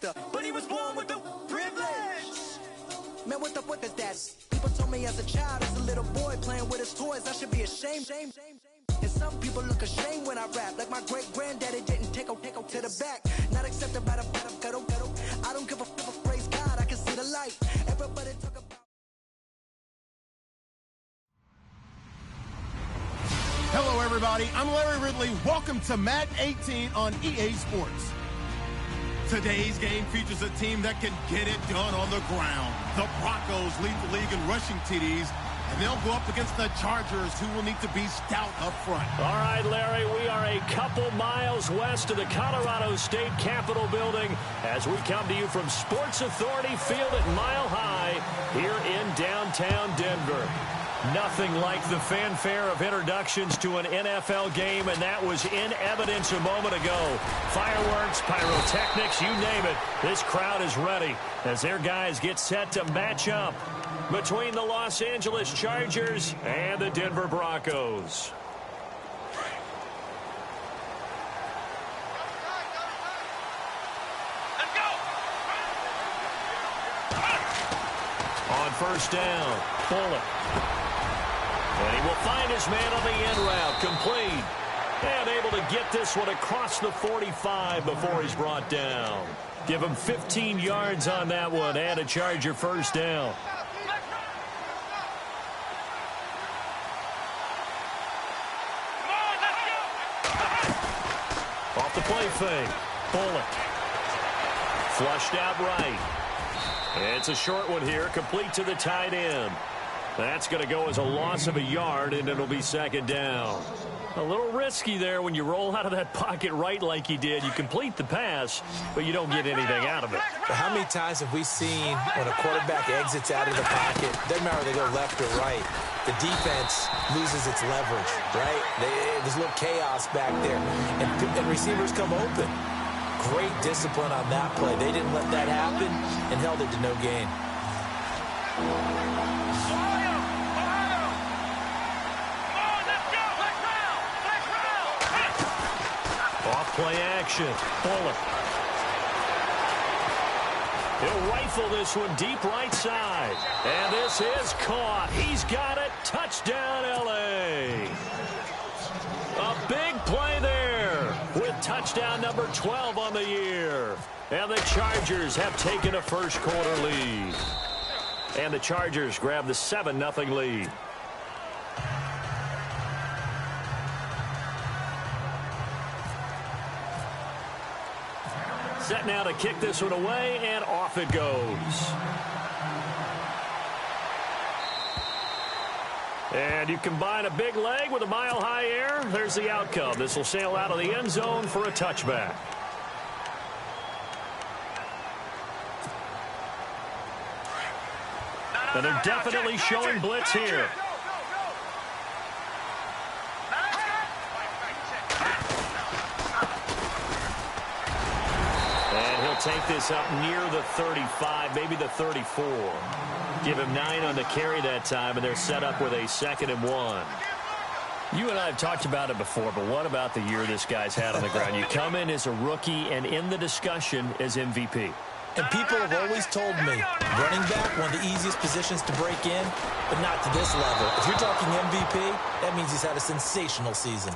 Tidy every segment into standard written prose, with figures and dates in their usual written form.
gangster, but he was born with the privilege. Man, what the fuck is that? People told me as a child, as a little boy playing with his toys, I should be ashamed. And some people look ashamed when I rap, like my great-granddaddy didn't take to the back. Not accepted by the ghetto. I don't give a praise God, I can see the light. Everybody talk about. Hello, everybody. I'm Larry Ridley. Welcome to Madden 18 on EA Sports. Today's game features a team that can get it done on the ground. The Broncos lead the league in rushing TDs, and they'll go up against the Chargers, who will need to be stout up front. All right, Larry, we are a couple miles west of the Colorado State Capitol building as we come to you from Sports Authority Field at Mile High here in downtown Denver. Nothing like the fanfare of introductions to an NFL game, and that was in evidence a moment ago. Fireworks, pyrotechnics, you name it. This crowd is ready as their guys get set to match up between the Los Angeles Chargers and the Denver Broncos. On first down, Bullock. And he will find his man on the end route, complete. And able to get this one across the 45 before he's brought down. Give him 15 yards on that one and a Charger first down. Off the play fake, Bullock. Flushed out right. It's a short one here, complete to the tight end. That's going to go as a loss of a yard, and it'll be second down. A little risky there when you roll out of that pocket right like he did. You complete the pass, but you don't get anything out of it. But how many times have we seen when a quarterback exits out of the pocket, doesn't matter if they go left or right, the defense loses its leverage, right? There's a little chaos back there, and receivers come open. Great discipline on that play. They didn't let that happen and held it to no gain. Off-play action. Bullock. He'll rifle this one deep right side. And this is caught. He's got it. Touchdown, L.A. A big play there with touchdown number 12 on the year. And the Chargers have taken a first-quarter lead. And the Chargers grab the 7-0 lead. Set now to kick this one away, and off it goes. And you combine a big leg with a mile-high air, there's the outcome. This will sail out of the end zone for a touchback. And they're definitely showing blitz here. And he'll take this up near the 35, maybe the 34. Give him 9 on the carry that time, and they're set up with a 2nd and 1. You and I have talked about it before, but what about the year this guy's had on the ground? You come in as a rookie and in the discussion as MVP. And people have always told me, running back, one of the easiest positions to break in, but not to this level. If you're talking MVP, that means he's had a sensational season.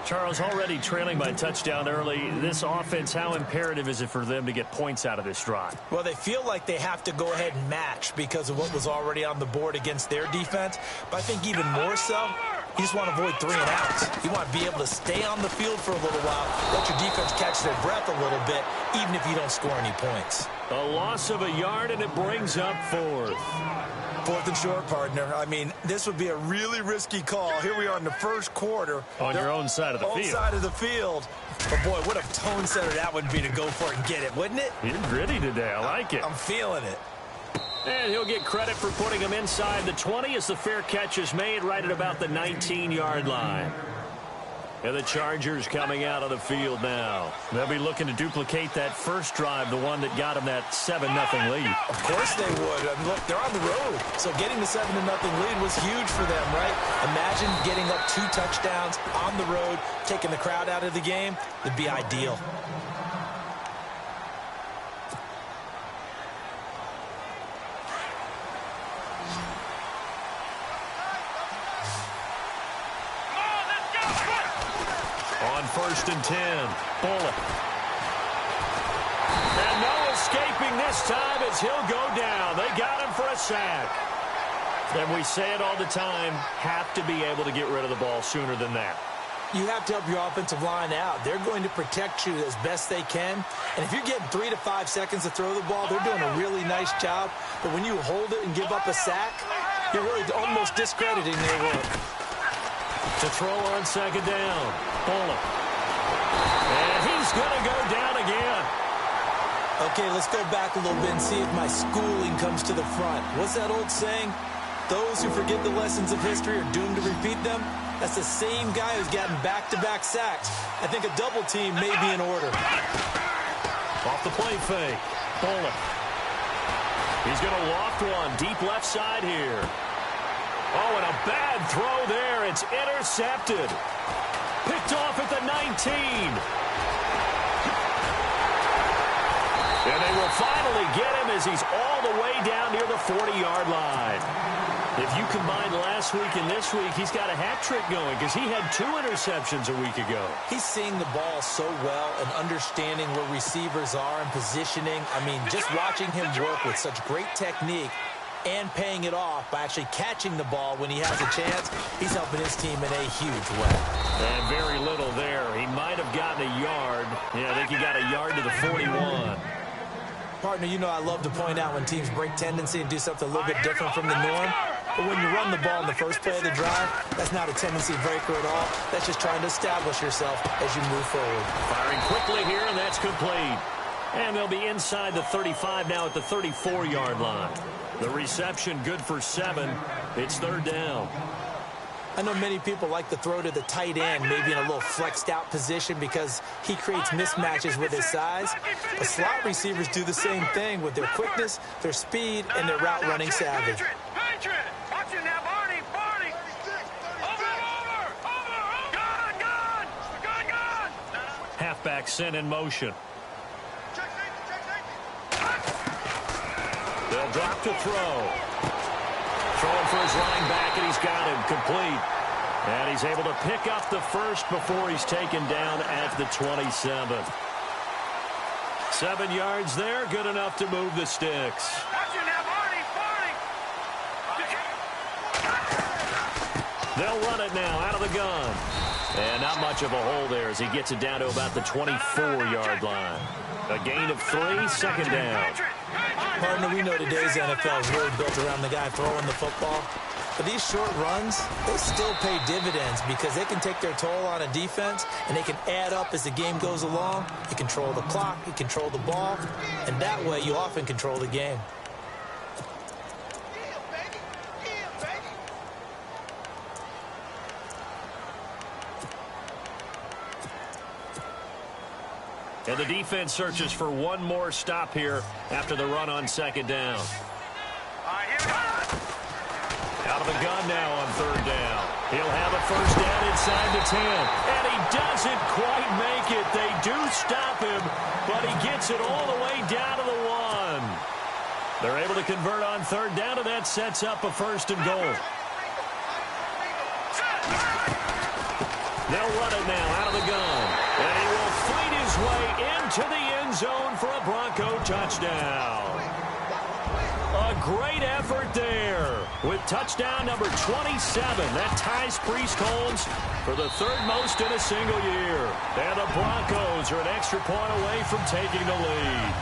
Charles, already trailing by touchdown early. This offense, how imperative is it for them to get points out of this drive? Well, they feel like they have to go ahead and match because of what was already on the board against their defense. But I think even more so, you just want to avoid 3 and outs. You want to be able to stay on the field for a little while, let your defense catch their breath a little bit, even if you don't score any points. A loss of a yard, and it brings up 4th. 4th and short, partner. I mean, this would be a really risky call. Here we are in the first quarter. On your own side of the field. Own side of the field. But, boy, what a tone setter that would be to go for it and get it, wouldn't it? You're gritty today. I like it. I'm feeling it. And he'll get credit for putting him inside the 20 as the fair catch is made right at about the 19-yard line. And the Chargers coming out of the field now. They'll be looking to duplicate that first drive, the one that got them that 7-0 lead. Of course they would. I mean, look, they're on the road. So getting the 7-0 lead was huge for them, right? Imagine getting up 2 touchdowns on the road, taking the crowd out of the game. It'd be ideal. 1st and 10. Bullock. And no escaping this time as he'll go down. They got him for a sack. And we say it all the time, have to be able to get rid of the ball sooner than that. You have to help your offensive line out. They're going to protect you as best they can. And if you're getting 3 to 5 seconds to throw the ball, they're doing a really nice job. But when you hold it and give up a sack, you're really almost discrediting their work. To throw on 2nd down. Bullock. And he's going to go down again. Okay, let's go back a little bit and see if my schooling comes to the front. What's that old saying? Those who forget the lessons of history are doomed to repeat them. That's the same guy who's gotten back-to-back sacks. I think a double team may be in order. Off the play fake. Bullock. He's going to loft one deep left side here. Oh, and a bad throw there. It's intercepted. Picked off at the 19. And they will finally get him as he's all the way down near the 40-yard line. If you combine last week and this week, he's got a hat trick going because he had 2 interceptions a week ago. He's seeing the ball so well and understanding where receivers are and positioning. I mean, just watching him work with such great technique and paying it off by actually catching the ball when he has a chance, he's helping his team in a huge way. And very little there. He might have gotten a yard. Yeah, I think he got a yard to the 41. Partner, you know I love to point out when teams break tendency and do something a little bit different from the norm. But when you run the ball in the first play of the drive, that's not a tendency breaker at all. That's just trying to establish yourself as you move forward. Firing quickly here, and that's complete. And they'll be inside the 35 now at the 34-yard line. The reception good for 7. It's 3rd down. I know many people like to throw to the tight end, maybe in a little flexed out position because he creates mismatches with his size. But slot receivers do the same thing with their quickness, their speed, and their route running savvy. Halfback sent in motion. They'll drop to throw. Throwing for his line back, and he's got him complete. And he's able to pick up the first before he's taken down at the 27. 7 yards there, good enough to move the sticks. They'll run it now out of the gun. And not much of a hole there as he gets it down to about the 24-yard line. A gain of 3, 2nd down. Partner, we know today's NFL is really built around the guy throwing the football. But these short runs, they still pay dividends because they can take their toll on a defense and they can add up as the game goes along. You control the clock, you control the ball, and that way you often control the game. And the defense searches for one more stop here after the run on 2nd down. Out of the gun now on 3rd down. He'll have a 1st down inside the 10. And he doesn't quite make it. They do stop him, but he gets it all the way down to the 1. They're able to convert on 3rd down, and that sets up a 1st and goal. They'll run it now out of the gun. And he will fight his way into the end zone for a Bronco touchdown. A great effort there with touchdown number 27. That ties Priest Holmes for the 3rd most in a single year. And the Broncos are an extra point away from taking the lead.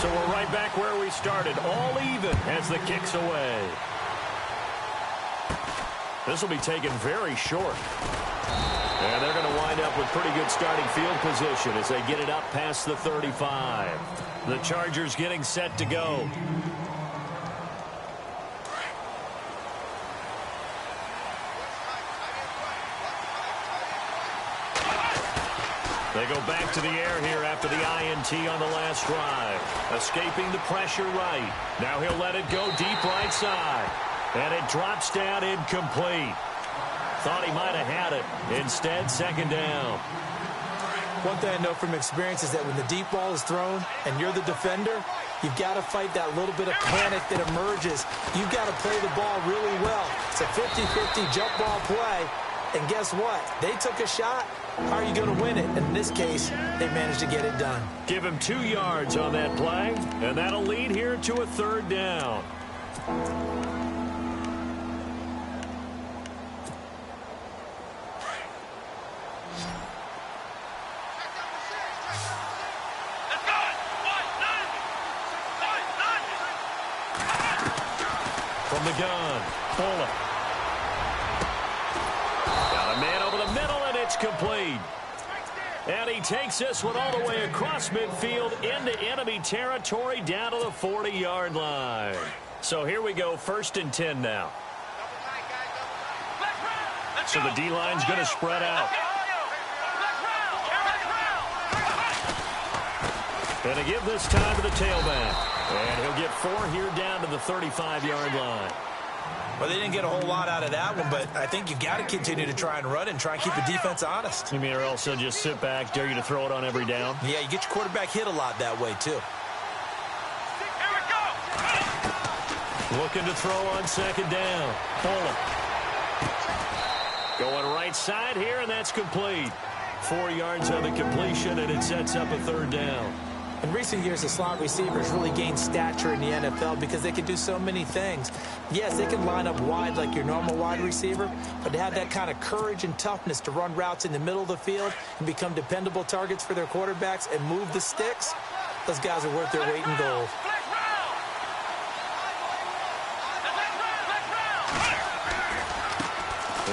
So we're right back where we started, all even as the kick's away. This will be taken very short. And they're going to wind up with pretty good starting field position as they get it up past the 35. The Chargers getting set to go. They go back to the air here after the INT on the last drive. Escaping the pressure right. Now he'll let it go deep right side. And it drops down incomplete. Thought he might have had it. Instead, 2nd down. One thing I know from experience is that when the deep ball is thrown and you're the defender, you've got to fight that little bit of panic that emerges. You've got to play the ball really well. It's a 50-50 jump ball play, And guess what? They took a shot. How are you going to win it? In this case, they managed to get it done. Give him 2 yards on that play, and that'll lead here to a 3rd down. From the gun, Bullock. Got a man over the middle, and it's complete. And he takes this one all the way across midfield into enemy territory down to the 40-yard line. So here we go, 1st and 10 now. So the D-line's going to spread out. Going to give this time to the tailback. And he'll get 4 here down to the 35-yard line. Well, they didn't get a whole lot out of that one, but I think you got to continue to try and run and try and keep the defense honest. You mean or else they'll just sit back, dare you to throw it on every down? Yeah, you get your quarterback hit a lot that way, too. Looking to throw on 2nd down. Bullock. Going right side here, and that's complete. 4 yards on the completion, and it sets up a 3rd down. In recent years, the slot receivers really gained stature in the NFL because they can do so many things. Yes, they can line up wide like your normal wide receiver, but to have that kind of courage and toughness to run routes in the middle of the field and become dependable targets for their quarterbacks and move the sticks, those guys are worth their weight in gold.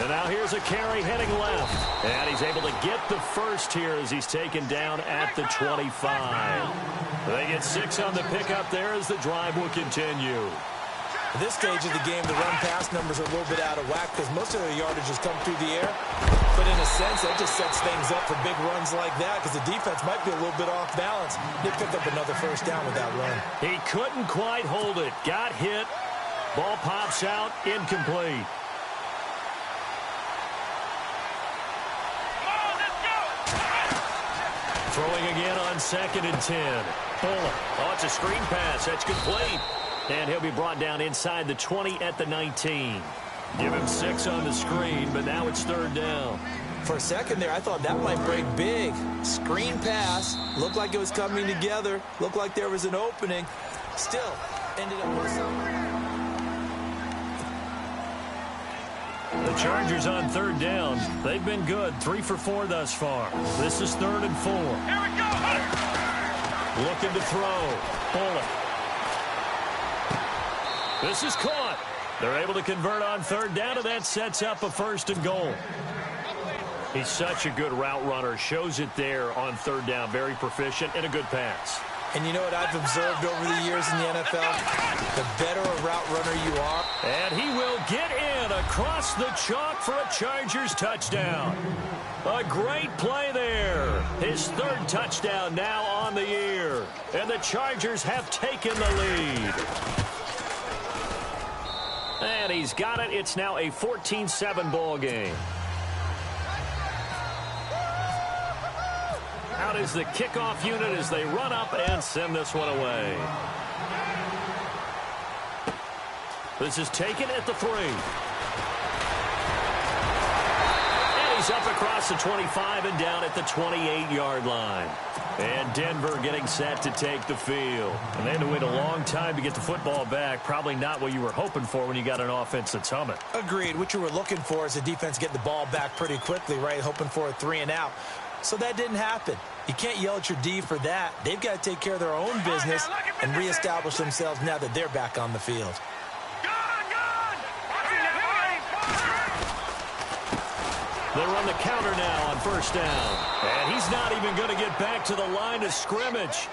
And now here's a carry heading left. And he's able to get the first here as he's taken down at the 25. They get 6 on the pickup there as the drive will continue. At this stage of the game, the run-pass numbers are a little bit out of whack because most of their yardage has come through the air. But in a sense, that just sets things up for big runs like that because the defense might be a little bit off balance. They picked up another 1st down with that run. He couldn't quite hold it. Got hit. Ball pops out. Incomplete. Throwing again on 2nd and 10. Bullock. Oh, it's a screen pass. That's complete. And he'll be brought down inside the 20 at the 19. Give him 6 on the screen, but now it's 3rd down. For a second there, I thought that might break big. Screen pass. Looked like it was coming together. Looked like there was an opening. Still, ended up with something. The Chargers on 3rd down. They've been good. 3 for 4 thus far. This is 3rd and 4. Here we go. Looking to throw. Bullock. This is caught. They're able to convert on 3rd down, and that sets up a 1st and goal. He's such a good route runner. Shows it there on 3rd down. Very proficient and a good pass. And you know what I've observed over the years in the NFL? The better a route runner you are. And he will get in across the chalk for a Chargers touchdown. A great play there. His 3rd touchdown now on the year. And the Chargers have taken the lead. And he's got it. It's now a 14-7 ball game. Out is the kickoff unit as they run up and send this one away. This is taken at the 3. And he's up across the 25 and down at the 28-yard line. And Denver getting set to take the field. And they had to wait a long time to get the football back. Probably not what you were hoping for when you got an offense that's humming. Agreed. What you were looking for is the defense getting the ball back pretty quickly, right? Hoping for a 3 and out. So that didn't happen. You can't yell at your D for that. They've got to take care of their own business and reestablish themselves now that they're back on the field. They run the counter now on 1st down. And he's not even going to get back to the line of scrimmage.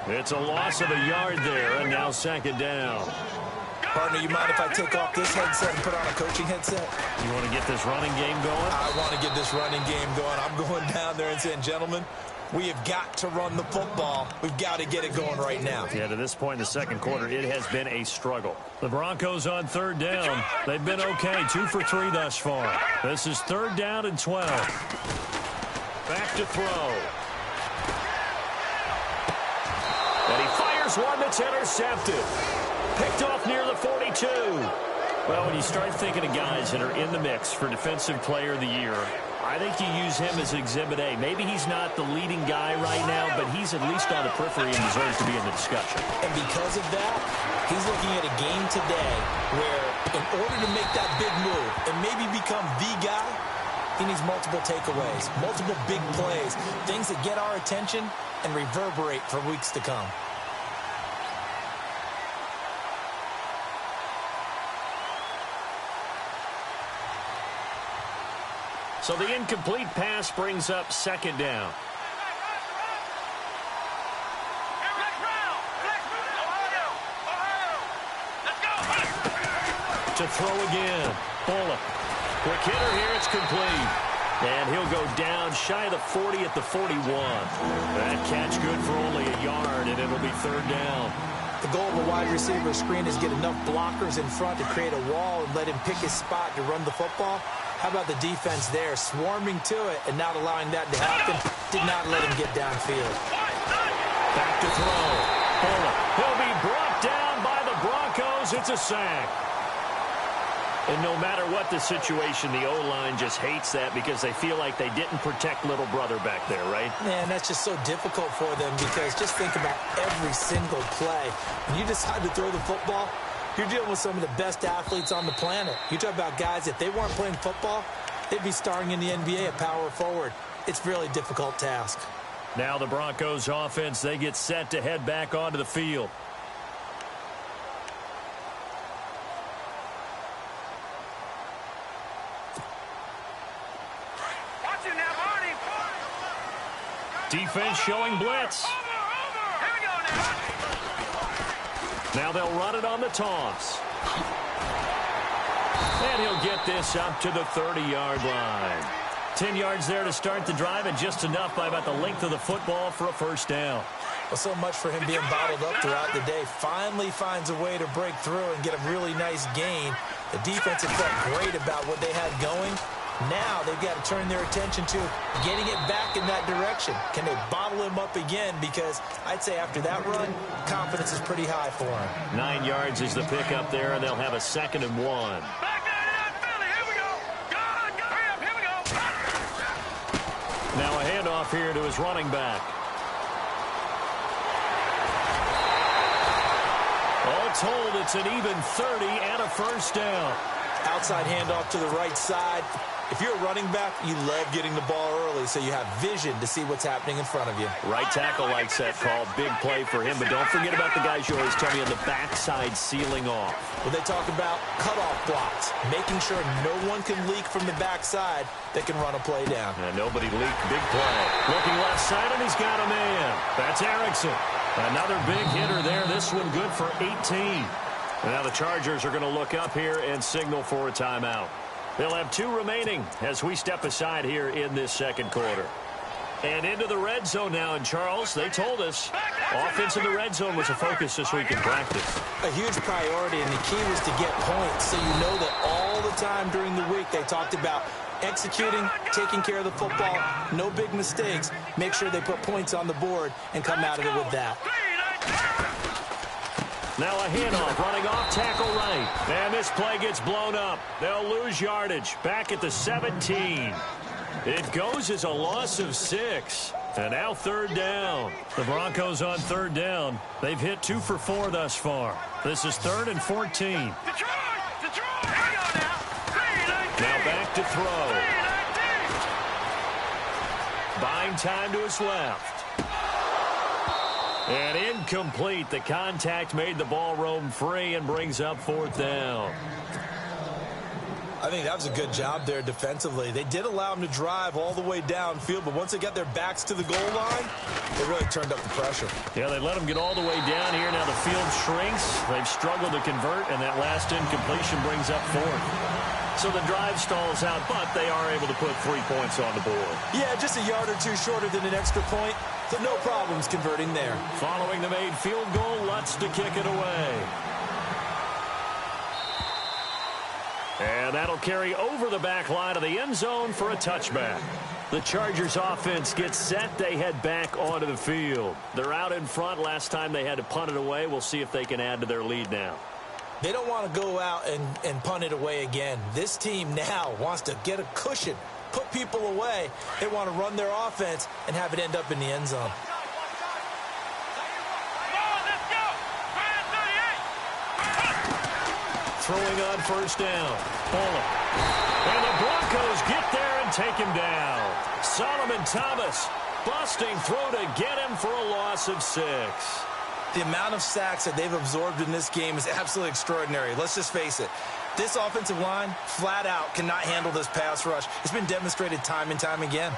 It's a loss of a yard there, and now 2nd down. Partner, you mind if I take off this headset and put on a coaching headset? You want to get this running game going? I want to get this running game going. I'm going down there and saying, gentlemen, we have got to run the football. We've got to get it going right now. Yeah, to this point in the 2nd quarter, it has been a struggle. The Broncos on 3rd down. They've been okay, 2 for 3 thus far. This is 3rd down and 12. Back to throw. And he fires one that's intercepted. Picked off near the 42. Well, when you start thinking of guys that are in the mix for Defensive Player of the Year, I think you use him as Exhibit A. Maybe he's not the leading guy right now, but he's at least on the periphery and deserves to be in the discussion. And because of that, he's looking at a game today where in order to make that big move and maybe become the guy, he needs multiple takeaways, multiple big plays, things that get our attention and reverberate for weeks to come. So the incomplete pass brings up second down. To throw again. Bullock. Quick hitter here. It's complete. And he'll go down shy of the 40 at the 41. That catch good for only a yard, and it'll be third down. The goal of a wide receiver screen is get enough blockers in front to create a wall and let him pick his spot to run the football. How about the defense there, swarming to it and not allowing that to happen? Did not let him get downfield. Back to throw. Bullock. He'll be brought down by the Broncos. It's a sack. And no matter what the situation, the O-line just hates that because they feel like they didn't protect little brother back there, right? Man, that's just so difficult for them because just think about every single play. When you decide to throw the football, you're dealing with some of the best athletes on the planet. You talk about guys, if they weren't playing football, they'd be starring in the NBA at power forward. It's a really difficult task. Now the Broncos offense, they get set to head back onto the field. Defense showing blitz. Now they'll run it on the toss. And he'll get this up to the 30-yard line. 10 yards there to start the drive, and just enough by about the length of the football for a first down. Well, so much for him being bottled up throughout the day. Finally finds a way to break through and get a really nice gain. The defense had felt great about what they had going. Now they've got to turn their attention to getting it back in that direction. Can they bottle him up again? Because I'd say after that run, confidence is pretty high for him. 9 yards is the pickup there, and they'll have a 2nd and 1. Now a handoff here to his running back. All told, it's an even 30 and a first down. Outside handoff to the right side. If you're a running back, you love getting the ball early so you have vision to see what's happening in front of you. Right tackle likes that call. Big play for him, but don't forget about the guys you always tell me on the backside sealing off. Well, they talk about cutoff blocks, making sure no one can leak from the backside that can run a play down. And nobody leaked. Big play. Looking left side, and he's got a man. That's Erickson. Another big hitter there. This one good for 18. And now the Chargers are going to look up here and signal for a timeout. They'll have 2 remaining as we step aside here in this second quarter. And into the red zone now. And, Charles, they told us offense in the red zone was a focus this week in practice. A huge priority, and the key was to get points. So you know that all the time during the week they talked about executing, taking care of the football, no big mistakes. Make sure they put points on the board and come out of it with that. Now a handoff, running off tackle right. And this play gets blown up. They'll lose yardage. Back at the 17. It goes as a loss of 6. And now third down. The Broncos on third down. They've hit 2 for 4 thus far. This is 3rd and 14. Now back to throw. Buying time to his left. And incomplete. The contact made the ball roam free and brings up 4th down. I think that was a good job there defensively. They did allow them to drive all the way downfield, but once they got their backs to the goal line, they really turned up the pressure. Yeah, they let them get all the way down here. Now the field shrinks. They've struggled to convert, and that last incompletion brings up 4th. So the drive stalls out, but they are able to put 3 points on the board. Yeah, just a yard or 2 shorter than an extra point, so no problems converting there. Following the made field goal, Lutz to kick it away. And that'll carry over the back line of the end zone for a touchback. The Chargers offense gets set. They head back onto the field. They're out in front. Last time they had to punt it away. We'll see if they can add to their lead now. They don't want to go out and punt it away again. This team now wants to get a cushion, put people away. They want to run their offense and have it end up in the end zone. Throwing on first down. Bullock. And the Broncos get there and take him down. Solomon Thomas busting through to get him for a loss of 6. The amount of sacks that they've absorbed in this game is absolutely extraordinary. Let's just face it. This offensive line, flat out, cannot handle this pass rush. It's been demonstrated time and time again.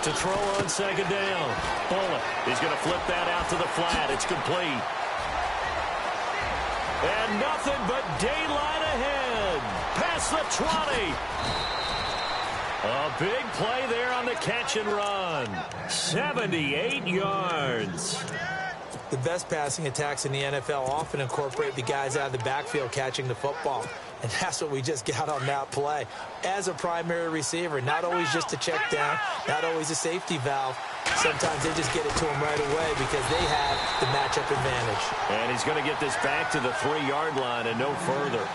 To throw on second down. Bullock. He's going to flip that out to the flat. It's complete. And nothing but daylight ahead. Past the 20. A big play there on the catch and run. 78 yards. The best passing attacks in the NFL often incorporate the guys out of the backfield catching the football. And that's what we just got on that play. As a primary receiver, not always just a check down, not always a safety valve. Sometimes they just get it to him right away because they have the matchup advantage. And he's going to get this back to the 3-yard line and no further.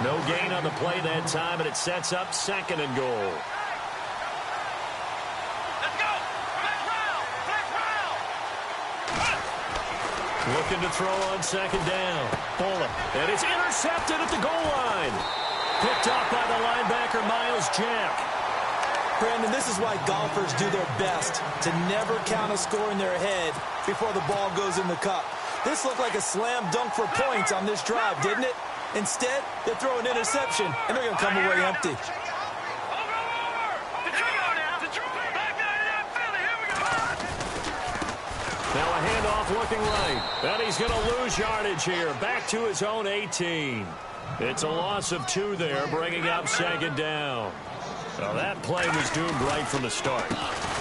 No gain on the play that time, and it sets up 2nd and goal. Looking to throw on second down. Bullock. And it's intercepted at the goal line. Picked off by the linebacker, Miles Jack. Brandon, this is why golfers do their best to never count a score in their head before the ball goes in the cup. This looked like a slam dunk for points on this drive, didn't it? Instead, they throw an interception, and they're going to come away empty. Now a handoff looking right. And he's going to lose yardage here. Back to his own 18. It's a loss of 2 there, bringing up 2nd down. Well, that play was doomed right from the start.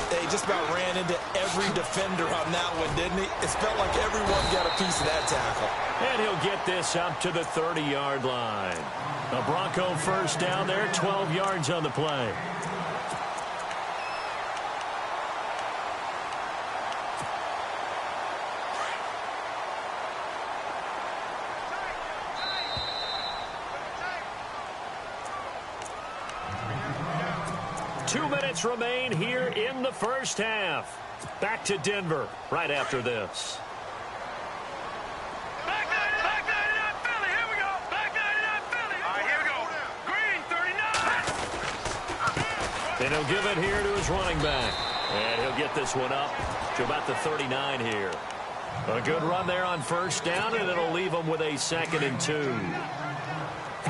They just about ran into every defender on that one, didn't he? It felt like everyone got a piece of that tackle. And he'll get this up to the 30-yard line. A Bronco first down there, 12 yards on the play. Remain here in the first half. Back to Denver right after this. Back 99 Philly, here we go. Back 99 Philly. All right, here we go. Green 39. And he'll give it here to his running back. And he'll get this one up to about the 39 here. A good run there on first down, and it'll leave him with a 2nd and 2.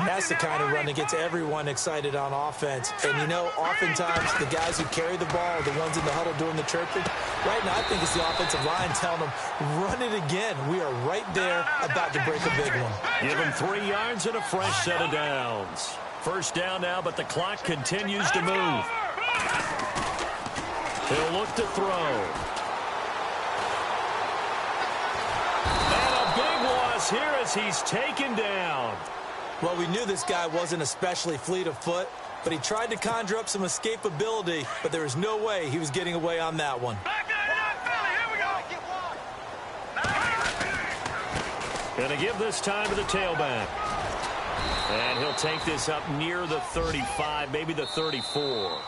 That's the kind of run that gets everyone excited on offense. And, you know, oftentimes the guys who carry the ball are the ones in the huddle doing the chirping. Right now, I think it's the offensive line telling them, run it again. We are right there about to break a big one. Give him 3 yards and a fresh set of downs. First down now, but the clock continues to move. He'll look to throw. And a big loss here as he's taken down. Well, we knew this guy wasn't especially fleet of foot, but he tried to conjure up some escapability, but there was no way he was getting away on that one. Back 99 Philly, here we go. Going to give this time to the tailback. And he'll take this up near the 35, maybe the 34.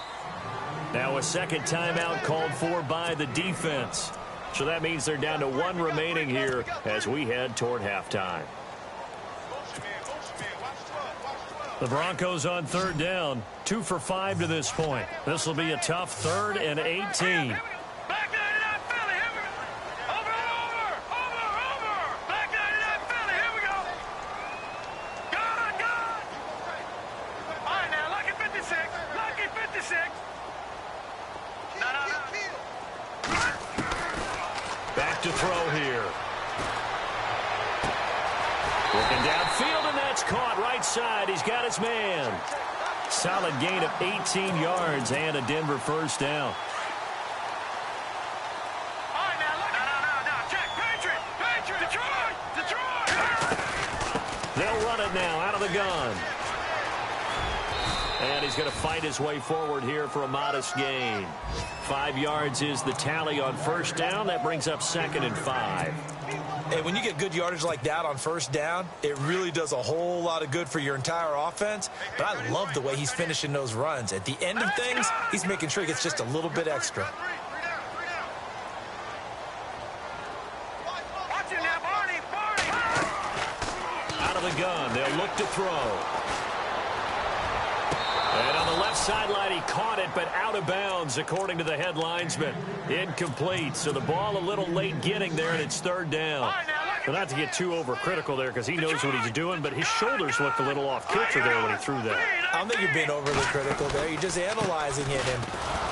Now a second timeout called for by the defense. So that means they're down to 1 remaining here as we head toward halftime. The Broncos on 3rd down, 2 for 5 to this point. This will be a tough 3rd and 18. Back 99 Philly, here we go. Over. Back 99 Philly, here we go. Good. All right, now, lucky 56. Lucky 56. No. Back to throw here. Looking downfield, and that's caught right side. He's got his man. Solid gain of 18 yards and a Denver first down. All right, now, look. No. Check. Patriot. Detroit. They'll run it now out of the gun. And he's going to fight his way forward here for a modest gain. 5 yards is the tally on first down. That brings up 2nd and 5. Hey, when you get good yardage like that on first down, it really does a whole lot of good for your entire offense. But I love the way he's finishing those runs. At the end of things, he's making sure he gets just a little bit extra. Out of the gun, they'll look to throw. And on the left sideline, he caught it, but out of bounds, according to the head linesman. Incomplete, so the ball a little late getting there, and it's 3rd down. But not to get too overcritical there, because he knows what he's doing, but his shoulders looked a little off kilter there when he threw that. I don't think you're being overly critical there. You're just analyzing it, and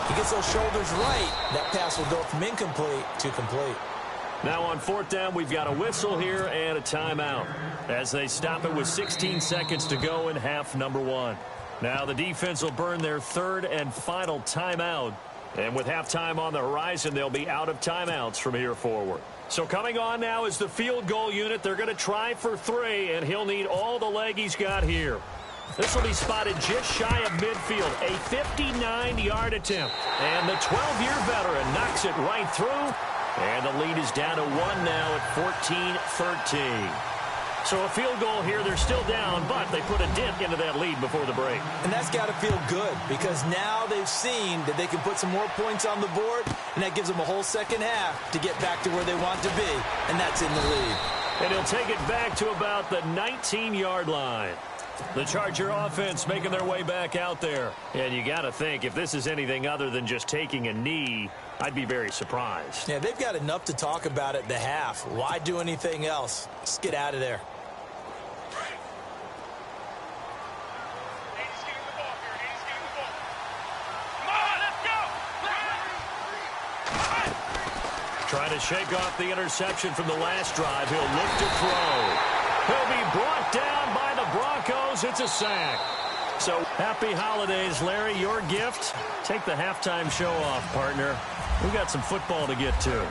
he gets those shoulders right. That pass will go from incomplete to complete. Now on 4th down, we've got a whistle here and a timeout as they stop it with 16 seconds to go in half number 1. Now the defense will burn their 3rd and final timeout. And with halftime on the horizon, they'll be out of timeouts from here forward. So coming on now is the field goal unit. They're going to try for 3, and he'll need all the leg he's got here. This will be spotted just shy of midfield. A 59-yard attempt. And the 12-year veteran knocks it right through. And the lead is down to 1 now at 14-13. So a field goal here, they're still down, but they put a dent into that lead before the break. And that's got to feel good because now they've seen that they can put some more points on the board, and that gives them a whole second half to get back to where they want to be, and that's in the lead. And he'll take it back to about the 19-yard line. The Charger offense making their way back out there. And you got to think, if this is anything other than just taking a knee, I'd be very surprised. Yeah, they've got enough to talk about at the half. Why do anything else? Just get out of there. Trying to shake off the interception from the last drive. He'll look to throw. He'll be brought down by the Broncos. It's a sack. So happy holidays, Larry. Your gift? Take the halftime show off, partner. We got some football to get to.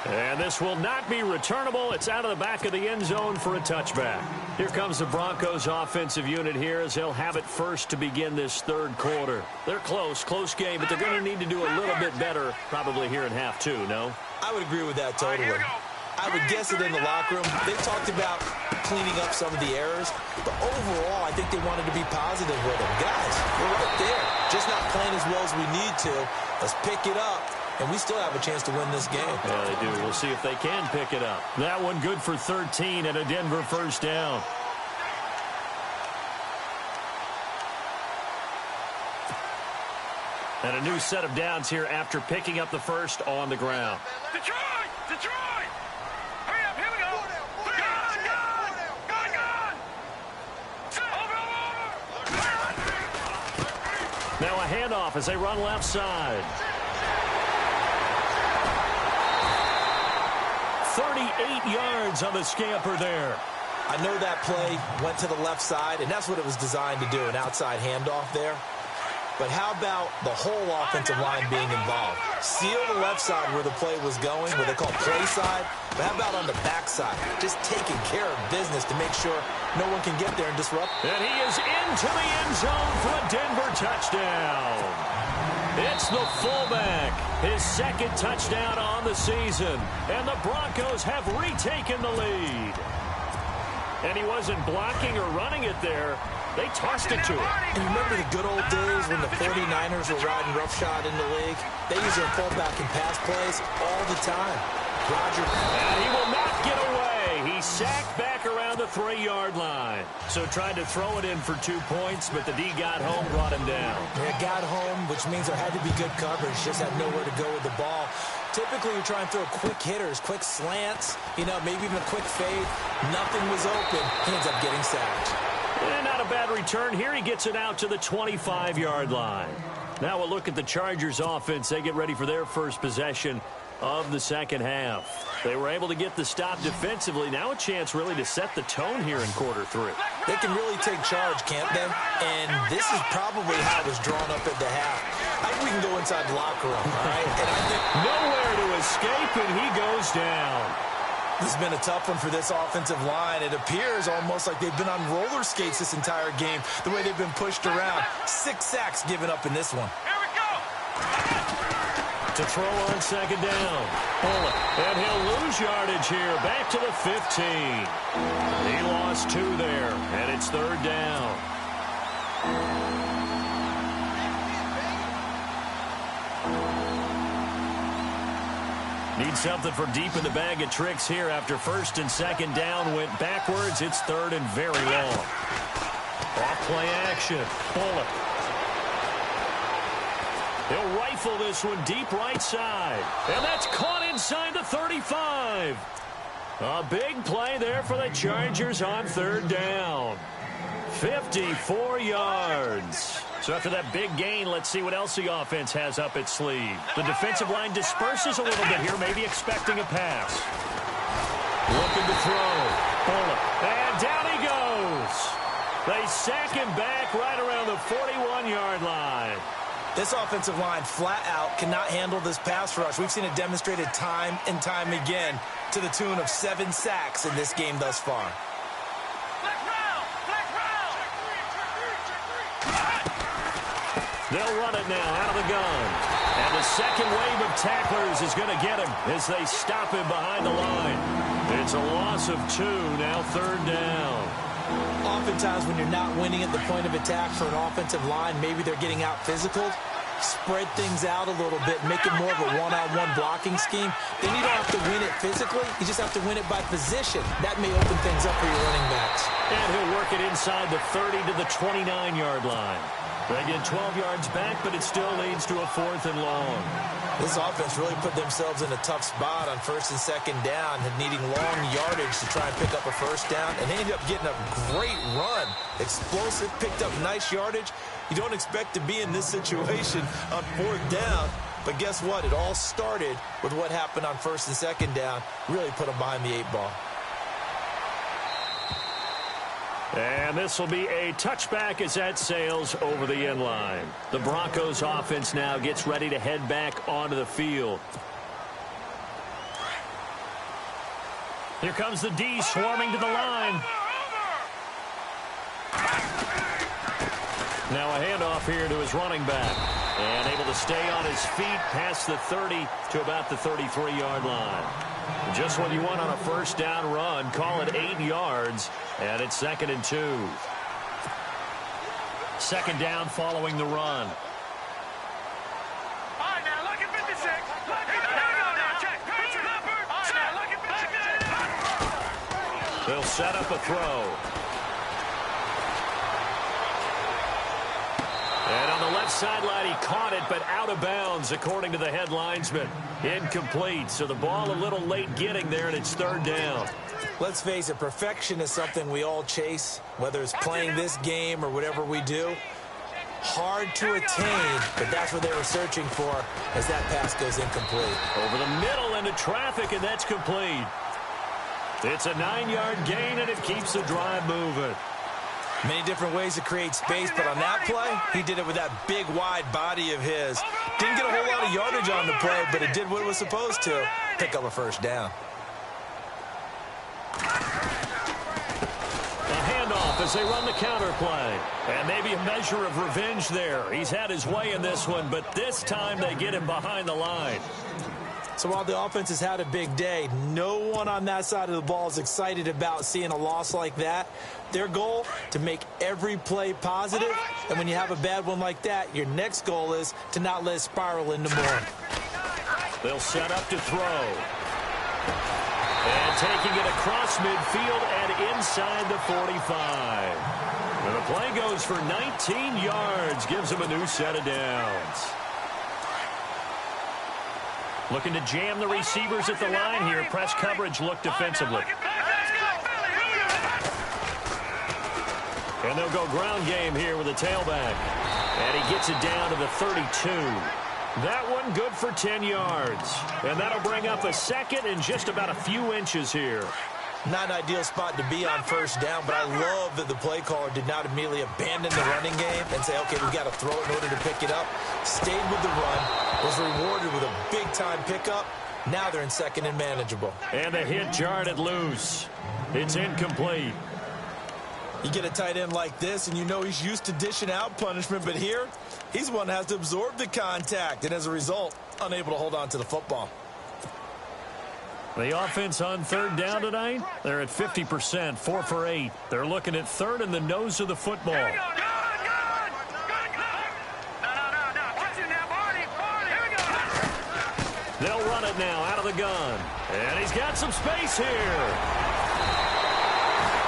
And this will not be returnable. It's out of the back of the end zone for a touchback. Here comes the Broncos offensive unit here as they'll have it first to begin this 3rd quarter. They're close game, but they're going to need to do a little bit better probably here in half 2, no? I would agree with that totally. I would guess it in the locker room. They talked about cleaning up some of the errors, but overall, I think they wanted to be positive with them. Guys, we're right there. Just not playing as well as we need to. Let's pick it up. And we still have a chance to win this game. Yeah, they do. We'll see if they can pick it up. That one good for 13 and a Denver first down. And a new set of downs here after picking up the first on the ground. Detroit! Detroit! Hurry up, here we go! Gun! Now a handoff as they run left side. 38 yards on the scamper there. I know that play went to the left side, and that's what it was designed to do, an outside handoff there. But how about the whole offensive line being involved? Seal the left side where the play was going, where they call play side. But how about on the back side? Just taking care of business to make sure no one can get there and disrupt. And he is into the end zone for a Denver touchdown. It's the fullback, his 2nd touchdown on the season. And the Broncos have retaken the lead. And he wasn't blocking or running it there. They tossed it to him. And you remember the good old days when the 49ers were riding roughshod in the league? They use their fullback in pass plays all the time. Roger. And he will not get away. He sacked back around the 3-yard line. So tried to throw it in for 2 points, but the D got home, brought him down. Yeah, got home, which means there had to be good coverage. Just had nowhere to go with the ball. Typically, you're trying to throw quick hitters, quick slants, maybe even a quick fade. Nothing was open. He ends up getting sacked. And not a bad return here. He gets it out to the 25-yard line. Now we'll look at the Chargers offense. They get ready for their first possession of the second half. They were able to get the stop defensively. Now a chance really to set the tone here in quarter 3. They can really take charge, can't they? And this is probably how it was drawn up at the half. I think we can go inside the locker room, all right? And I think nowhere to escape, and he goes down. This has been a tough one for this offensive line. It appears almost like they've been on roller skates this entire game, the way they've been pushed around. 6 sacks given up in this one. Here we go. To throw on second down. Bullock. And he'll lose yardage here. Back to the 15. He lost 2 there, and it's third down. Need something from deep in the bag of tricks here after first and second down went backwards. It's third and very long. Off play action. Bullock. He'll rifle this one deep right side. And that's caught inside the 35. A big play there for the Chargers on third down. 54 yards. So after that big gain, let's see what else the offense has up its sleeve. The defensive line disperses a little bit here, maybe expecting a pass. Looking to throw. Bullock. And down he goes. They sack him back right around the 41-yard line. This offensive line flat out cannot handle this pass rush. We've seen it demonstrated time and time again to the tune of 7 sacks in this game thus far. They'll run it now out of the gun. And the second wave of tacklers is going to get him as they stop him behind the line. It's a loss of 2, now third down. Oftentimes when you're not winning at the point of attack for an offensive line, maybe they're getting out physical, spread things out a little bit, make it more of a one-on-one blocking scheme. Then you don't have to win it physically. You just have to win it by position. That may open things up for your running backs. And he'll work it inside the 30 to the 29-yard line. They get 12 yards back, but it still leads to a 4th and long. This offense really put themselves in a tough spot on first and second down, needing long yardage to try and pick up a first down, and they ended up getting a great run. Explosive, picked up nice yardage. You don't expect to be in this situation on 4th down, but guess what? It all started with what happened on first and second down. Really put them behind the 8 ball. And this will be a touchback as that sails over the end line. The Broncos offense now gets ready to head back onto the field. Here comes the D swarming to the line. Now a handoff here to his running back. And able to stay on his feet past the 30 to about the 33-yard line. Just what you want on a first down run. Call it 8 yards. And it's 2nd and 2. Second down following the run. All right, now look at 56. Look at check. They'll set up a throw. And on the left sideline, he caught it, but out of bounds, according to the head linesman. Incomplete, so the ball a little late getting there, and it's third down. Let's face it, perfection is something we all chase, whether it's playing this game or whatever we do. Hard to attain, but that's what they were searching for as that pass goes incomplete. Over the middle into traffic, and that's complete. It's a 9-yard gain, and it keeps the drive moving. Many different ways to create space, but on that play, he did it with that big, wide body of his. Didn't get a whole lot of yardage on the play, but it did what it was supposed to, pick up a first down. A handoff as they run the counter play. And maybe a measure of revenge there. He's had his way in this one, but this time they get him behind the line. So while the offense has had a big day, no one on that side of the ball is excited about seeing a loss like that. Their goal, to make every play positive, and when you have a bad one like that, your next goal is to not let it spiral into more. They'll set up to throw. And taking it across midfield and inside the 45. And the play goes for 19 yards, gives them a new set of downs. Looking to jam the receivers at the line here. Press coverage look defensively. And they'll go ground game here with a tailback. And he gets it down to the 32. That one good for 10 yards. And that'll bring up a second and just about a few inches here. Not an ideal spot to be on first down, but I love that the play caller did not immediately abandon the running game and say, okay, we've got to throw it in order to pick it up. Stayed with the run, was rewarded with a big-time pickup, Now they're in second and manageable. And the hit jarred it loose. It's incomplete. You get a tight end like this, and you know he's used to dishing out punishment, but here, he's the one that has to absorb the contact, and as a result, unable to hold on to the football. The offense on third down tonight, they're at 50%, 4 for 8. They're looking at third in the nose of the football. Here we go. Good. No. Watch it now, Barney. Here we go. They'll run it now out of the gun. And he's got some space here.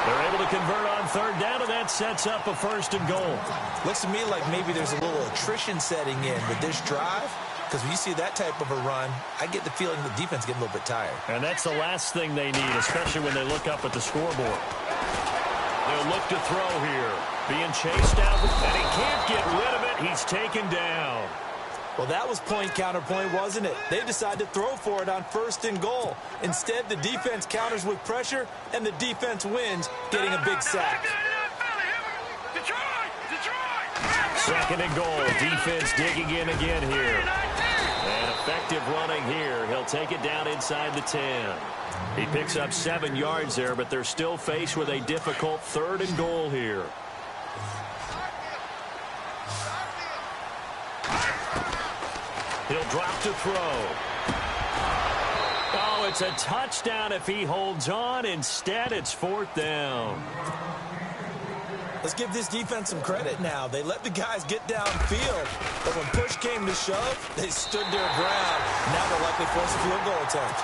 They're able to convert on third down, and that sets up a first and goal. Looks to me like maybe there's a little attrition setting in with this drive, because when you see that type of a run, I get the feeling the defense getting a little bit tired. And that's the last thing they need, especially when they look up at the scoreboard. They'll look to throw here. Being chased out, and he can't get rid of it. He's taken down. Well, that was point counterpoint, wasn't it? They decided to throw for it on first and goal. Instead, the defense counters with pressure, and the defense wins, getting a big sack. Detroit! Second and goal. Defense digging in again here. And effective running here. He'll take it down inside the 10. He picks up 7 yards there, but they're still faced with a difficult third and goal here. He'll drop to throw. Oh, it's a touchdown if he holds on. Instead, it's fourth down. Let's give this defense some credit now. They let the guys get downfield, but when push came to shove, they stood their ground. Now they're likely forced a field goal attempt.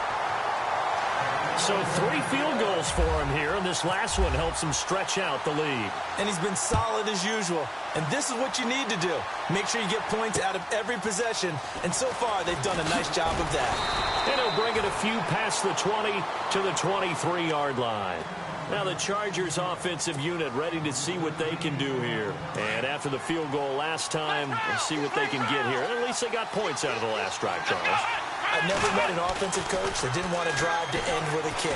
So 3 field goals for him here, and this last one helps him stretch out the lead. And he's been solid as usual. And this is what you need to do. Make sure you get points out of every possession. And so far, they've done a nice job of that. And he'll bring it a few past the 20 to the 23-yard line. Now the Chargers offensive unit ready to see what they can do here. And after the field goal last time, we'll see what they can get here. And at least they got points out of the last drive, Charles. I've never met an offensive coach that didn't want to drive to end with a kick.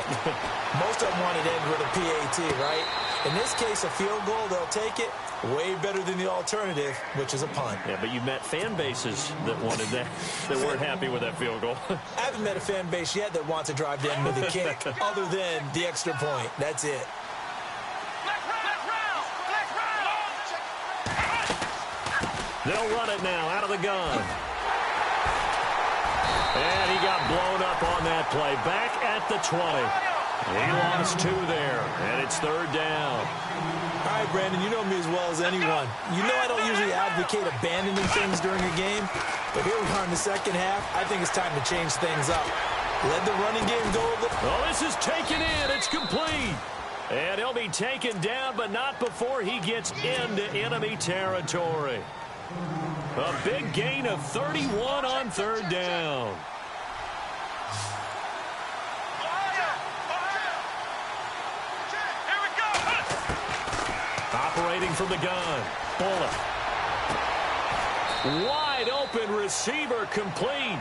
Most of them wanted to end with a PAT, right? In this case, a field goal, they'll take it. Way better than the alternative, which is a punt. Yeah, but you met fan bases that wanted that, that weren't happy with that field goal. I haven't met a fan base yet that wants to drive to end with a kick, other than the extra point. That's it. They'll run it now out of the gun. And he got blown up on that play. Back at the 20. He lost 2 there, and it's third down. All right, Brandon, you know me as well as anyone. You know I don't usually advocate abandoning things during a game, but here we are in the second half. I think it's time to change things up. Let the running game go. Oh, this is taken in. It's complete. And he'll be taken down, but not before he gets into enemy territory. A big gain of 31 on third down. Operating from the gun. Bullock. Wide open receiver complete.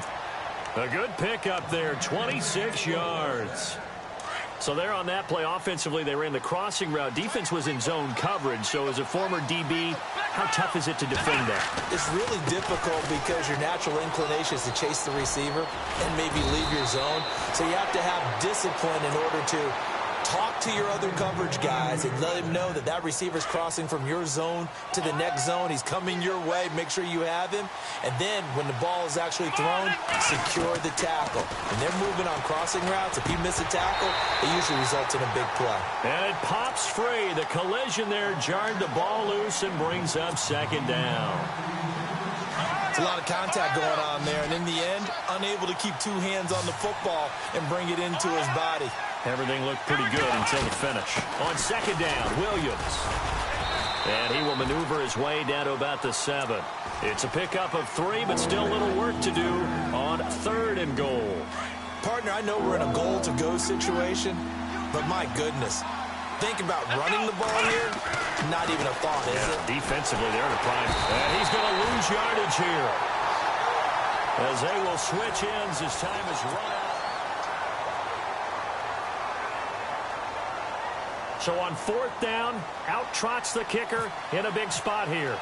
A good pickup there, 26 yards. So there on that play, offensively, they ran the crossing route. Defense was in zone coverage. So as a former DB, how tough is it to defend that? It's really difficult because your natural inclination is to chase the receiver and maybe leave your zone. So you have to have discipline in order to talk to your other coverage guys and let him know that that receiver's crossing from your zone to the next zone. He's coming your way. Make sure you have him. And then when the ball is actually thrown, secure the tackle. When they're moving on crossing routes, if you miss a tackle, it usually results in a big play. And it pops free. The collision there jarred the ball loose and brings up second down. It's a lot of contact going on there. And in the end, unable to keep 2 hands on the football and bring it into his body. Everything looked pretty good until the finish. On second down, Williams. And he will maneuver his way down to about the 7. It's a pickup of 3, but still a little work to do on third and goal. Partner, I know we're in a goal-to-go situation, but my goodness. Think about running the ball here. Not even a thought, is it? Defensively, they're in a prime. And he's going to lose yardage here. As they will switch ends as time is run out. So on fourth down, out trots the kicker in a big spot here.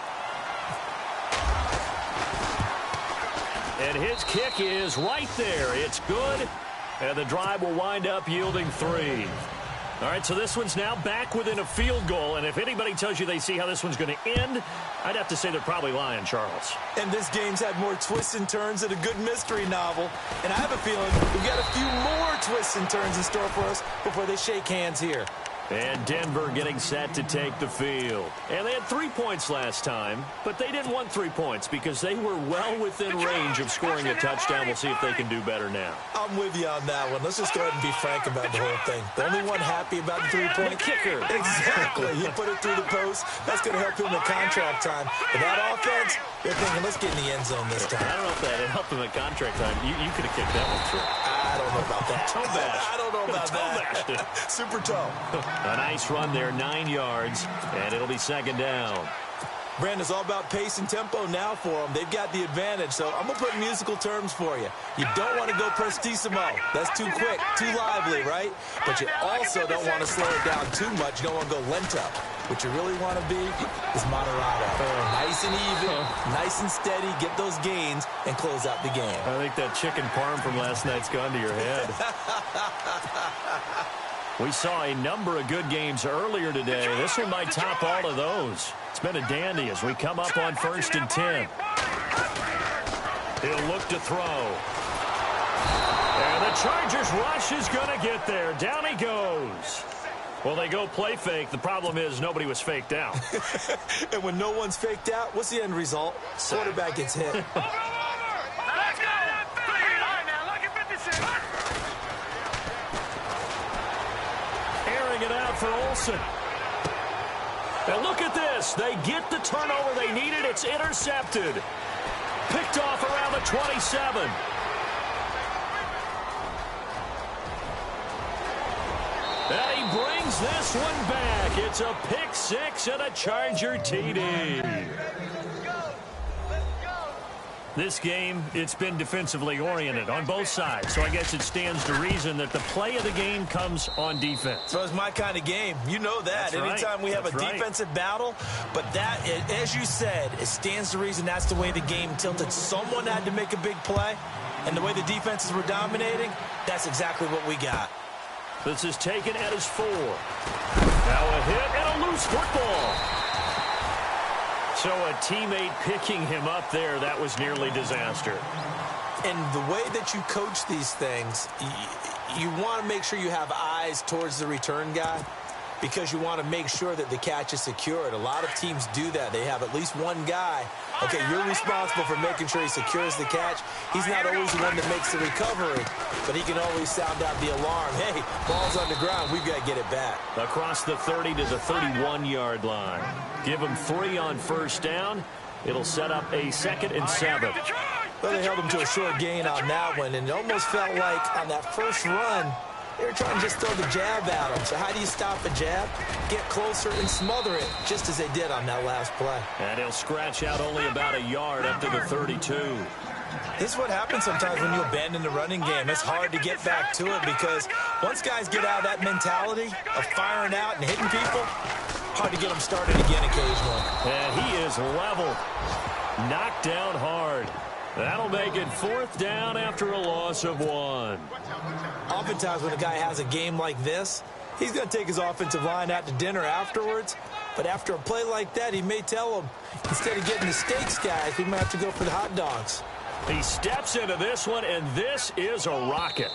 And his kick is right there. It's good, and the drive will wind up yielding 3. All right, so this one's now back within a field goal, and if anybody tells you they see how this one's going to end, I'd have to say they're probably lying, Charles. And this game's had more twists and turns than a good mystery novel, and I have a feeling we've got a few more twists and turns in store for us before they shake hands here. And Denver getting set to take the field. And they had 3 points last time, but they didn't want 3 points because they were well within range of scoring a touchdown. We'll see if they can do better now. I'm with you on that one. Let's just go ahead and be frank about the whole thing. The only one happy about the 3-point the kicker. Exactly. He put it through the post. That's going to help him in contract time. But that offense, they're thinking, let's get in the end zone this time. I don't know if that helped him in contract time. You could have kicked that one through. I don't know about that. Toe bash. I don't know about that. Super toe. A nice run there, 9 yards, and it'll be second down. Brandon, it's all about pace and tempo now for them. They've got the advantage, so I'm going to put in musical terms for you. You don't want to go prestissimo. That's too quick, too lively, right? But you also don't want to slow it down too much. You don't want to go lento. What you really want to be is moderato. Nice and even, nice and steady, get those gains, and close out the game. I think that chicken parm from last night's gone to your head. We saw a number of good games earlier today. This one might top all of those. It's been a dandy as we come up on 1st and 10. He'll look to throw. And the Chargers rush is going to get there. Down he goes. Well, they go play fake. The problem is nobody was faked out. And when no one's faked out, what's the end result? Quarterback gets hit. Airing it out for Olsen. Now look at this. They get the turnover they needed. It's intercepted. Picked off around the 27. And he brings this one back. It's a pick 6 and a Charger TD. This game, it's been defensively oriented on both sides, so I guess it stands to reason that the play of the game comes on defense. So it's my kind of game. You know that. That's Anytime we have a defensive battle, but that, as you said, it stands to reason that's the way the game tilted. Someone had to make a big play, and the way the defenses were dominating, that's exactly what we got. This is taken at his 4. Now a hit and a loose football. So a teammate picking him up there, that was nearly disaster. And the way that you coach these things, you want to make sure you have eyes towards the return guy because you want to make sure that the catch is secured. A lot of teams do that. They have at least one guy. Okay, you're responsible for making sure he secures the catch. He's not always the one that makes the recovery, but he can always sound out the alarm. Hey, ball's on the ground. We've got to get it back. Across the 30 to the 31-yard line. Give him 3 on first down. It'll set up a 2nd and 7. Well, they held him to a short gain on that one, and it almost felt like on that first run, they were trying to just throw the jab at him. So how do you stop a jab? Get closer and smother it, just as they did on that last play. And he'll scratch out only about a yard up to the 32. This is what happens sometimes when you abandon the running game. It's hard to get back to it because once guys get out of that mentality of firing out and hitting people, hard to get them started again occasionally. And he is leveled. Knocked down hard. That'll make it 4th down after a loss of 1. Oftentimes when a guy has a game like this, he's going to take his offensive line out to dinner afterwards. But after a play like that, he may tell them, instead of getting the steaks, guys, we might have to go for the hot dogs. He steps into this one, and this is a rocket.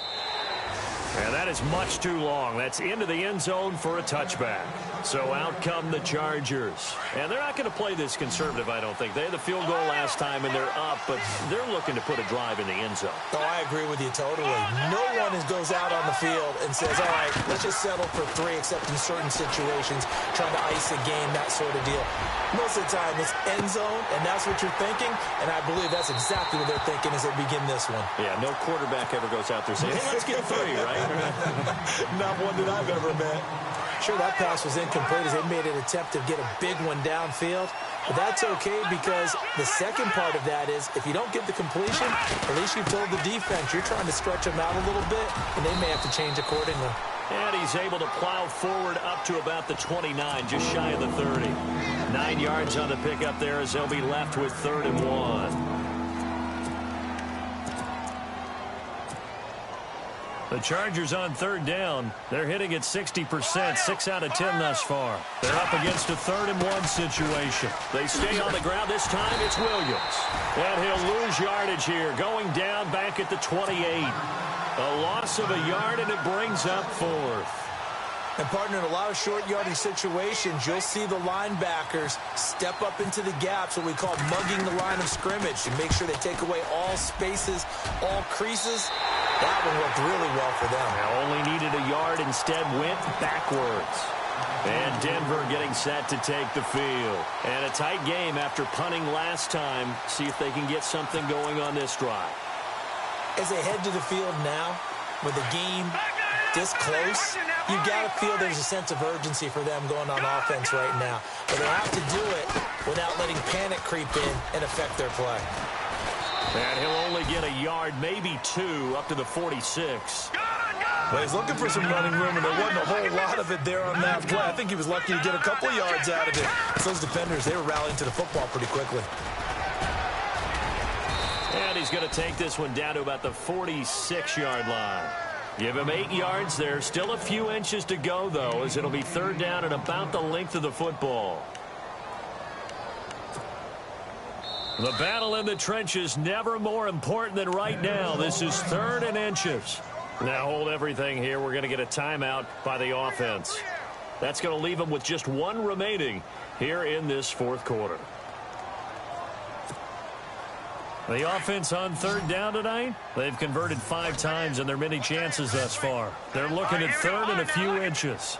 And that is much too long. That's into the end zone for a touchback. So out come the Chargers. And they're not going to play this conservative, I don't think. They had the field goal last time, and they're up, but they're looking to put a drive in the end zone. Oh, I agree with you totally. No one goes out on the field and says, all right, let's just settle for 3, except in certain situations, trying to ice a game, that sort of deal. Most of the time, it's end zone, and that's what you're thinking, and I believe that's exactly what they're thinking as they begin this one. Yeah, no quarterback ever goes out there saying, hey, let's get 3, right? Not one that I've ever met. Sure, that pass was incomplete as they made an attempt to get a big one downfield. But that's okay because the second part of that is if you don't get the completion, at least you told the defense you're trying to stretch them out a little bit, and they may have to change accordingly. And he's able to plow forward up to about the 29, just shy of the 30. 9 yards on the pickup there as they'll be left with 3rd and 1. The Chargers on third down. They're hitting at 60%, 6 out of 10 thus far. They're up against a 3rd-and-1 situation. They stay on the ground. This time it's Williams. And he'll lose yardage here, going down back at the 28. A loss of a yard, and it brings up 4th. And, partner, in a lot of short yardage situations, you'll see the linebackers step up into the gaps, what we call mugging the line of scrimmage, to make sure they take away all spaces, all creases. That one worked really well for them. Now only needed a yard, instead went backwards. And Denver getting set to take the field. And a tight game after punting last time. See if they can get something going on this drive. As they head to the field now, with the game this close, you got to feel there's a sense of urgency for them going on offense right now. But they have to do it without letting panic creep in and affect their play. And he'll only get a yard, maybe 2, up to the 46. Well, he's looking for some running room, and there wasn't a whole lot of it there on that play. I think he was lucky to get a couple of yards out of it. Those defenders, they were rallying to the football pretty quickly. And he's going to take this one down to about the 46-yard line. Give him 8 yards there. Still a few inches to go, though, as it'll be 3rd down and about the length of the football. The battle in the trenches never more important than right now. This is 3rd and inches. Now hold everything here. We're going to get a timeout by the offense. That's going to leave them with just 1 remaining here in this 4th quarter. The offense on 3rd down tonight, they've converted 5 times in their many chances thus far. They're looking at 3rd and a few inches.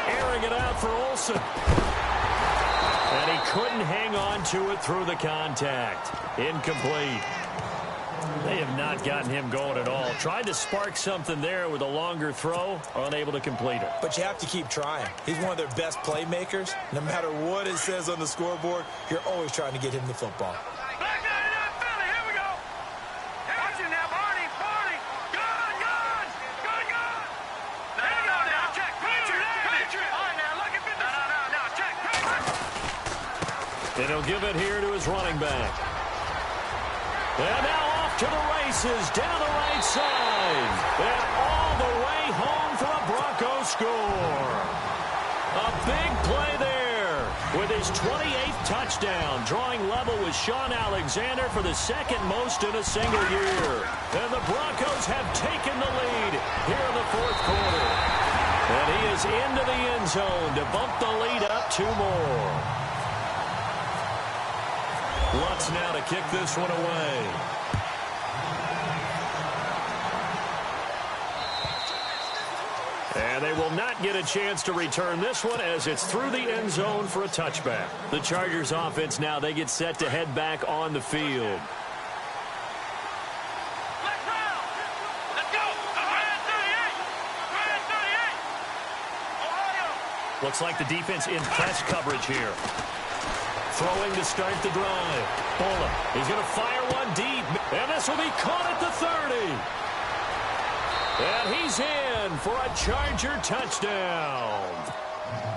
Airing it out for Olsen. And he couldn't hang on to it through the contact. Incomplete. They have not gotten him going at all. Tried to spark something there with a longer throw, unable to complete it. But you have to keep trying. He's one of their best playmakers. No matter what it says on the scoreboard, you're always trying to get him the football. And he'll give it here to his running back. And now off to the races, down the right side. And all the way home for a Broncos score. A big play there with his 28th touchdown, drawing level with Sean Alexander for the 2nd most in a single year. And the Broncos have taken the lead here in the 4th quarter. And he is into the end zone to bump the lead up 2 more. Lutz now to kick this one away. And they will not get a chance to return this one as it's through the end zone for a touchback. The Chargers offense now, they get set to head back on the field. Looks like the defense in press coverage here. Throwing to start the drive. Bola, he's going to fire one deep. And this will be caught at the 30. And he's in for a Charger touchdown.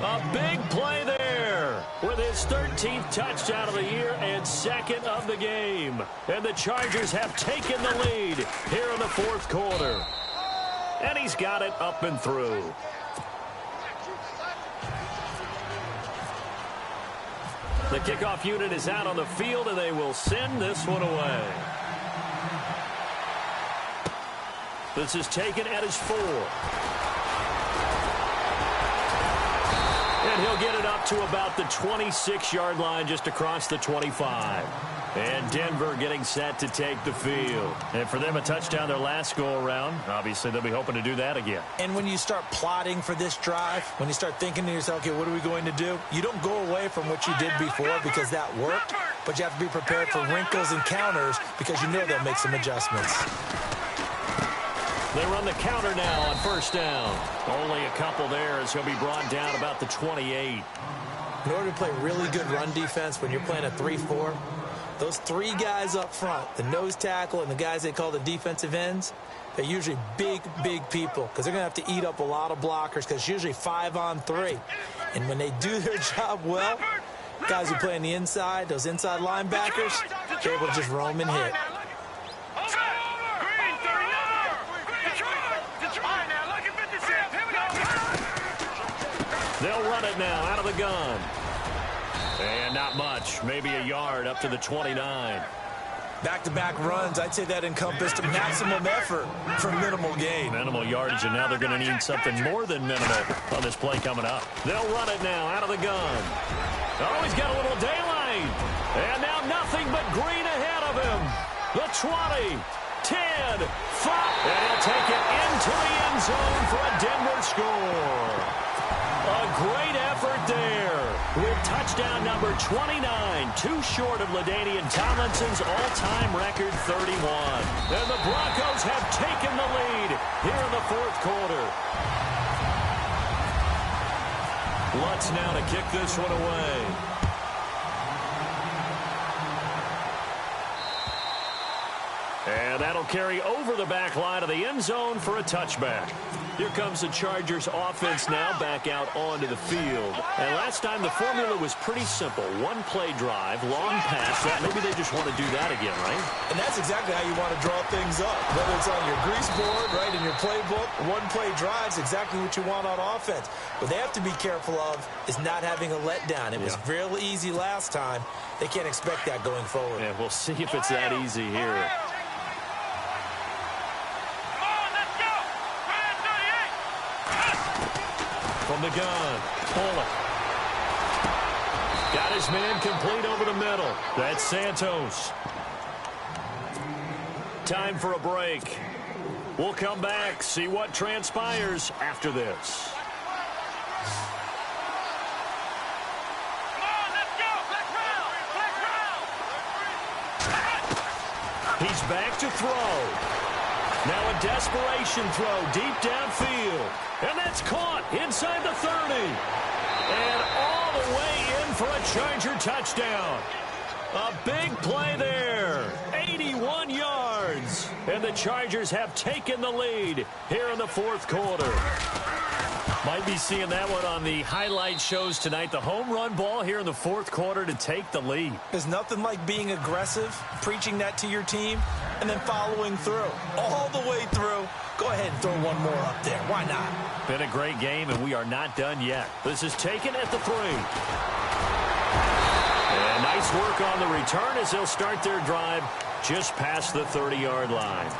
A big play there with his 13th touchdown of the year and 2nd of the game. And the Chargers have taken the lead here in the 4th quarter. And he's got it up and through. The kickoff unit is out on the field, and they will send this one away. This is taken at his 4. And he'll get it up to about the 26-yard line, just across the 25. And Denver getting set to take the field. And for them, a touchdown their last go-around. Obviously, they'll be hoping to do that again. And when you start plotting for this drive, when you start thinking to yourself, okay, what are we going to do? You don't go away from what you did before because that worked, but you have to be prepared for wrinkles and counters because you know they'll make some adjustments. They run the counter now on 1st down. Only a couple there as he'll be brought down about the 28. In order to play really good run defense when you're playing a 3-4, those 3 guys up front, the nose tackle and the guys they call the defensive ends, they're usually big, big people because they're going to have to eat up a lot of blockers because it's usually 5 on 3. And when they do their job well, Guys who play on the inside, those inside linebackers, they're able to just roam and hit. They'll run it now out of the gun. And not much, maybe a yard up to the 29. Back-to-back runs, I'd say that encompassed maximum effort for minimal gain. Minimal yardage, and now they're going to need something more than minimal on this play coming up. They'll run it now out of the gun. Oh, he's got a little daylight. And now nothing but green ahead of him. The 20, 10, 5. And he'll take it into the end zone for a Denver score. A great effort there with touchdown number 29, too short of LaDainian Tomlinson's all-time record 31. And the Broncos have taken the lead here in the fourth quarter. Lutz now to kick this one away. And that'll carry over the back line of the end zone for a touchback. Here comes the Chargers offense now back out onto the field. And last time the formula was pretty simple. One play drive, long pass. Maybe they just want to do that again, right? And that's exactly how you want to draw things up. Whether it's on your grease board, right, in your playbook, one play drive's exactly what you want on offense. What they have to be careful of is not having a letdown. It was real easy last time. They can't expect that going forward. Yeah, we'll see if it's that easy here. From the gun, Bullock. Got his man complete over the middle. That's Santos. Time for a break. We'll come back, see what transpires after this. He's back to throw. Now a desperation throw deep downfield. And that's caught inside the 30. And all the way in for a Charger touchdown. A big play there. 81 yards. And the Chargers have taken the lead here in the fourth quarter. Might be seeing that one on the highlight shows tonight. The home run ball here in the fourth quarter to take the lead. There's nothing like being aggressive, preaching that to your team, and then following through. All the way through. Go ahead and throw one more up there. Why not? Been a great game, and we are not done yet. This is taken at the 3. And nice work on the return as they'll start their drive just past the 30-yard line.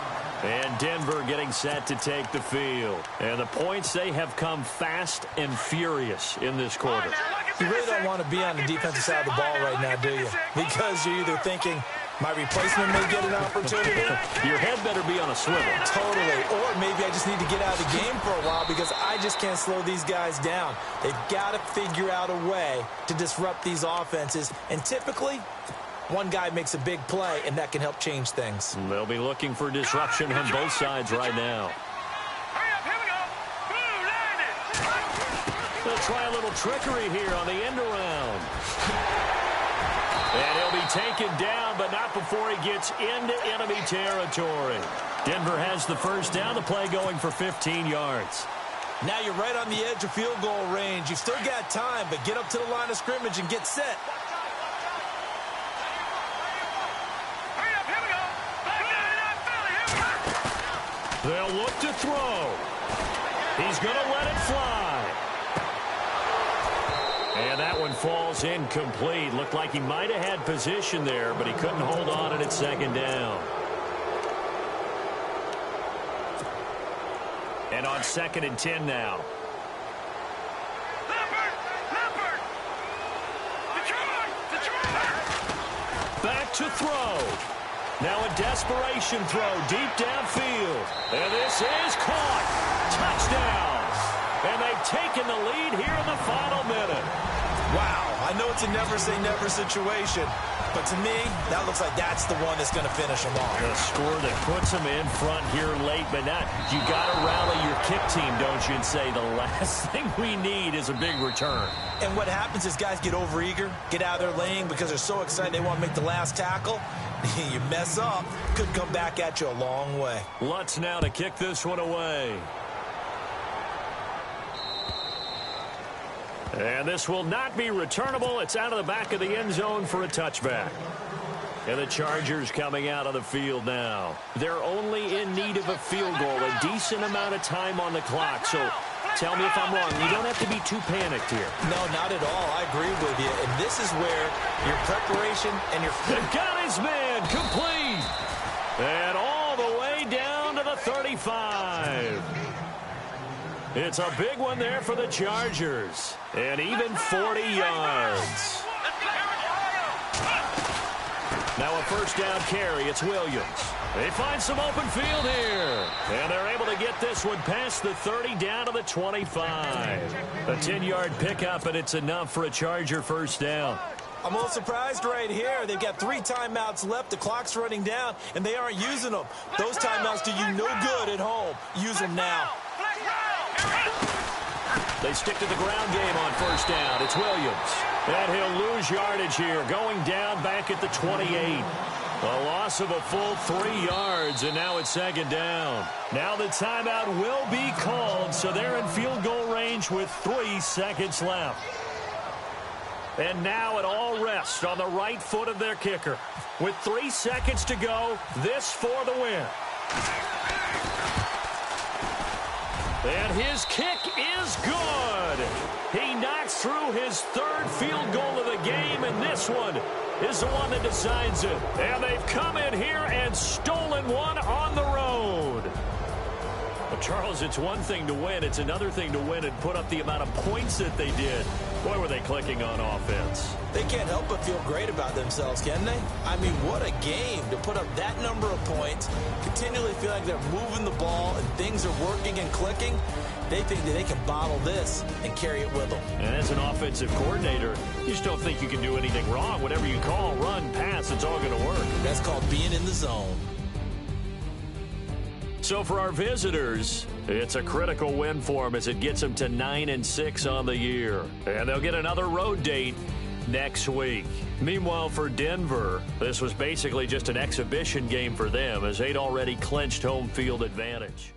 And Denver getting set to take the field. And the points, they have come fast and furious in this quarter. You really don't want to be on the defensive side of the ball right now, do you? Because you're either thinking, my replacement may get an opportunity. Your head better be on a swivel. Totally. Or maybe I just need to get out of the game for a while because I just can't slow these guys down. They've got to figure out a way to disrupt these offenses. And typically, one guy makes a big play, and that can help change things. They'll be looking for disruption on both sides right now. They'll try a little trickery here on the end around. And he'll be taken down, but not before he gets into enemy territory. Denver has the first down, the play going for 15 yards. Now you're right on the edge of field goal range. You've still got time, but get up to the line of scrimmage and get set. They'll look to throw. He's going to let it fly. And that one falls incomplete. Looked like he might have had position there, but he couldn't hold on at second down. And on 2nd and 10 now. Back to throw. Now a desperation throw deep downfield. And this is caught. Touchdown. And they've taken the lead here in the final minute. Wow, I know it's a never-say-never situation, but to me, that looks like that's the one that's going to finish them off. A score that puts them in front here late, but not. You got to rally your kick team, don't you, and say the last thing we need is a big return. And what happens is guys get overeager, get out of their lane because they're so excited they want to make the last tackle. You mess up, could come back at you a long way. Lutz now to kick this one away. And this will not be returnable. It's out of the back of the end zone for a touchback. And the Chargers coming out of the field now. They're only in need of a field goal, a decent amount of time on the clock. So tell me if I'm wrong. You don't have to be too panicked here. No, not at all. I agree with you. And this is where your preparation and your... They've got his man complete. And all the way down to the 35. It's a big one there for the Chargers. And even 40 yards. Now a first down carry. It's Williams. They find some open field here. And they're able to get this one past the 30 down to the 25. A 10-yard pickup, and it's enough for a Charger first down. I'm a little surprised right here. They've got 3 timeouts left. The clock's running down, and they aren't using them. Those timeouts do you no good at home. Use them now. They stick to the ground game on first down. It's Williams. And he'll lose yardage here, going down back at the 28. A loss of a full 3 yards, and now it's second down. Now the timeout will be called, so they're in field goal range with 3 seconds left. And now it all rests on the right foot of their kicker. With 3 seconds to go, this for the win. And his kick is good. He knocks through his 3rd field goal of the game, and this one is the one that decides it. And they've come in here and stolen one on the road. Well, Charles, it's one thing to win. It's another thing to win and put up the amount of points that they did. Boy, were they clicking on offense. They can't help but feel great about themselves, can they? I mean, what a game to put up that number of points, continually feel like they're moving the ball and things are working and clicking. They think that they can bottle this and carry it with them. And as an offensive coordinator, you just don't think you can do anything wrong. Whatever you call, run, pass, it's all going to work. That's called being in the zone. So for our visitors, it's a critical win for them as it gets them to 9-6 on the year. And they'll get another road date next week. Meanwhile, for Denver, this was basically just an exhibition game for them as they'd already clinched home field advantage.